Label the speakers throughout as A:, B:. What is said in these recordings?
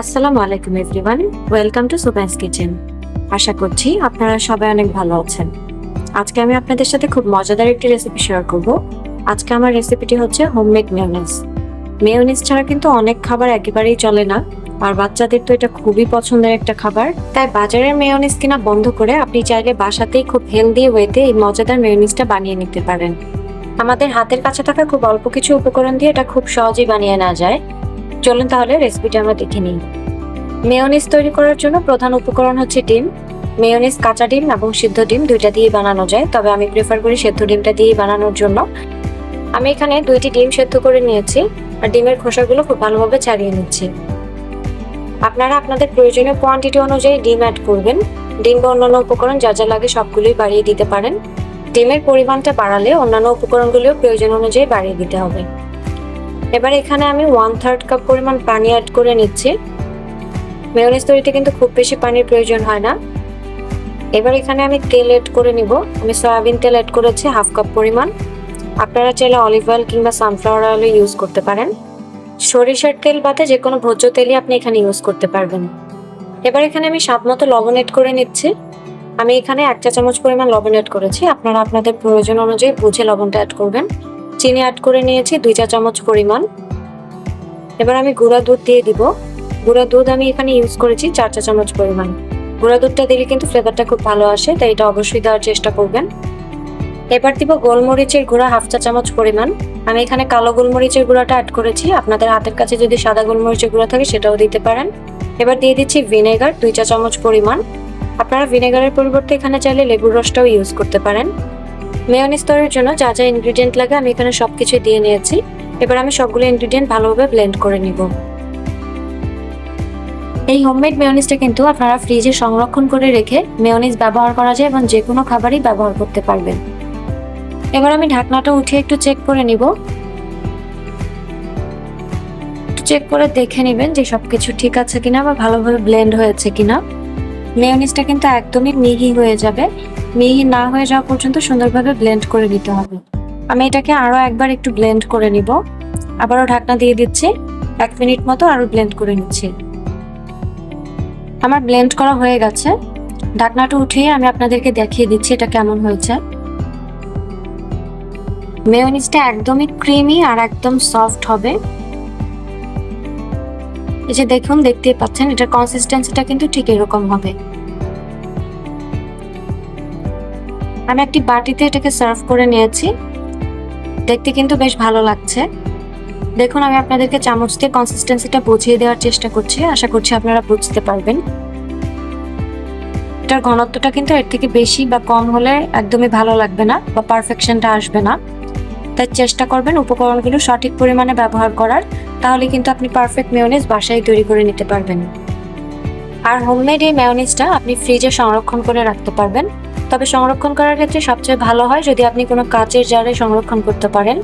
A: আসসালামু আলাইকুম everyone, welcome to সুবাইস kitchen. আশা করছি আপনারা সবাই অনেক ভালো আছেন। আজকে আমি আপনাদের সাথে খুব মজাদার একটি রেসিপি শেয়ার করব। আজকে আমার রেসিপিটি হচ্ছে হোমমেড মেয়োনিজ। মেয়োনিজ ছাড়া কিন্তু অনেক খাবার একেবারেই চলে না, আর বাচ্চাদের তো এটা খুবই পছন্দের একটা খাবার। তাই বাজারের মেয়োনিজ কিনা বন্ধ করে আপনি চাইলে বাসাতেই খুব হেলদি ওয়েতে এই মজাদার মেয়োনিজটা বানিয়ে নিতে পারেন। আমাদের হাতের কাছে থাকা খুব অল্প কিছু উপকরণ দিয়ে এটা খুব সহজেই বানিয়ে নেওয়া যায়। চলুন তাহলে রেসিপিটা আমরা দেখে নিই। মেয়োনিজ তৈরি করার জন্য প্রধান উপকরণ হচ্ছে ডিম। মেয়োনিজ কাঁচা ডিম এবং সিদ্ধ ডিম দুইটা দিয়ে বানানো যায়, তবে আমি প্রেফার করি সিদ্ধ ডিমটা দিয়ে বানানোর জন্য। আমি এখানে 2টি ডিম সেদ্ধ করে নিয়েছি, আর ডিমের খোসাগুলো খুব ভালোভাবে ছাড়িয়ে নিচ্ছি। আপনারা আপনাদের প্রয়োজনীয় কোয়ান্টিটি অনুযায়ী ডিম অ্যাড করবেন। ডিম বা অন্যান্য উপকরণ যা যা লাগে সবগুলোই বাড়িয়ে দিতে পারেন। ডিমের পরিমাণটা বাড়ালে অন্যান্য উপকরণগুলিও প্রয়োজন অনুযায়ী বাড়িয়ে দিতে হবে। এবার এখানে আমি 1/3 কাপ পরিমাণ পানি অ্যাড করে নিচ্ছি। মেয়োনিজ তৈরিতে কিন্তু খুব বেশি পানির প্রয়োজন হয় না। এবার এখানে আমি তেল অ্যাড করে নিব। আমি সয়াবিন তেল অ্যাড করেছি 1/2 কাপ পরিমাণ। আপনারা চাইলে অলিভ অয়েল কিংবা সানফ্লাওয়ার অয়েল ইউজ করতে পারেন। সরিষার তেল বাদে যে কোনো ভোজ্য তেলই আপনি এখানে ইউজ করতে পারবেন। এবার এখানে আমি স্বাদমতো লবণ অ্যাড করে নিচ্ছি। আমি এখানে 1 চা চামচ পরিমাণ লবণ অ্যাড করেছি। আপনারা আপনাদের প্রয়োজন অনুযায়ী বুঝে লবণটা অ্যাড করবেন। চিনি অ্যাড করে নিয়েছি 2 চা চামচ পরিমাণ। এবার আমি গুঁড়া দুধ দিয়ে দিব। গুঁড়া দুধ আমি এখানে ইউজ করেছি 4 চা চামচ পরিমাণ। গুঁড়া দুধটা দিলে কিন্তু ফ্লেভারটা খুব ভালো আসে, তাই এটা অবশ্যই দেওয়ার চেষ্টা করবেন। এবার দিব গোলমরিচের গুঁড়া 1/2 চা চামচ পরিমাণ। আমি এখানে কালো গোলমরিচের গুঁড়াটা অ্যাড করেছি। আপনাদের হাতের কাছে যদি সাদা গোলমরিচের গুঁড়া থাকে সেটাও দিতে পারেন। এবার দিয়ে দিচ্ছি ভিনেগার 2 চা চামচ পরিমাণ। আপনারা ভিনেগারের পরিবর্তে এখানে চাইলে লেবুর রসটাও ইউজ করতে পারেন। মেয়োনিজ তৈরির জন্য যা যা ইনগ্রেডিয়েন্ট লাগে আমি এখানে সবকিছু দিয়ে নিয়েছি। এবার আমি সবগুলো ইনগ্রেডিয়েন্ট ভালোভাবে ব্লেন্ড করে নিব। এই হোমমেড মেয়োনিজটা কিন্তু আপনারা ফ্রিজে সংরক্ষণ করে রেখে মেয়োনিজ ব্যবহার করা যায় এবং যে কোনো খাবারই ব্যবহার করতে পারবেন। এবার আমি ঢাকনাটা উঠিয়ে একটু চেক করে নিব। চেক করে দেখে নেবেন যে সবকিছু ঠিক আছে কিনা বা ভালোভাবে ব্লেন্ড হয়েছে কিনা। মেয়োনিজটা কিন্তু একদমই মিহি হয়ে যাবে। মিহি না হয়ে যাওয়া পর্যন্ত সুন্দরভাবে ব্লেন্ড করে নিতে হবে। আমি এটাকে আরো একবার একটু ব্লেন্ড করে নিব। আবারও ঢাকনা দিয়ে দিচ্ছি। 1 মিনিট মতো আরো ব্লেন্ড করে নিচ্ছি। আমার ব্লেন্ড করা হয়ে গেছে। ঢাকনাটা উঠিয়ে আমি আপনাদেরকে দেখিয়ে দিচ্ছি এটা কেমন হয়েছে। মেয়োনিজটা একদমই ক্রিমি আর একদম সফট হবে। এই যে দেখুন, দেখতেই পাচ্ছেন এটার কনসিস্টেন্সিটা কিন্তু ঠিক এরকম হবে। আমি একটি বাটিতে এটাকে সার্ভ করে নিয়েছি। দেখতে কিন্তু বেশ ভালো লাগছে। দেখুন, আমি আপনাদেরকে চামচ দিয়ে কনসিস্টেন্সিটা বুঝিয়ে দেওয়ার চেষ্টা করছি। আশা করছি আপনারা বুঝতে পারবেন। এটার ঘনত্বটা কিন্তু এর থেকে বেশি বা কম হলে একদমই ভালো লাগবে না বা পারফেকশনটা আসবে না। তাই চেষ্টা করবেন উপকরণগুলো সঠিক পরিমাণে ব্যবহার করার, তাহলে কিন্তু আপনি পারফেক্ট মেয়োনিজ বাসায় তৈরি করে নিতে পারবেন। আর হোমমেড এই মেয়োনিজটা আপনি ফ্রিজে সংরক্ষণ করে রাখতে পারবেন। তবে সংরক্ষণ করার ক্ষেত্রে সবচেয়ে ভালো হয় যদি আপনি কোনো কাচের জারে সংরক্ষণ করতে পারেন।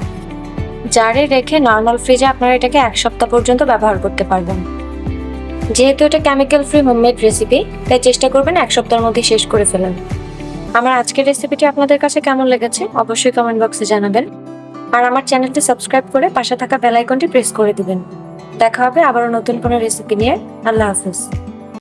A: জারে রেখে নর্মাল ফ্রিজে আপনারা এটাকে 1 সপ্তাহ পর্যন্ত ব্যবহার করতে পারবেন। যেহেতু এটা কেমিক্যাল ফ্রি হোমমেড রেসিপি, তাই চেষ্টা করবেন 1 সপ্তাহের মধ্যে শেষ করে ফেলেন। আমার আজকের রেসিপিটি আপনাদের কাছে কেমন লেগেছে অবশ্যই কমেন্ট বক্সে জানাবেন। আর আমার চ্যানেলটি সাবস্ক্রাইব করে পাশে থাকা বেল আইকনটি প্রেস করে দিবেন। দেখা হবে আবারও নতুন কোনো রেসিপি নিয়ে। আল্লাহ হাফেজ।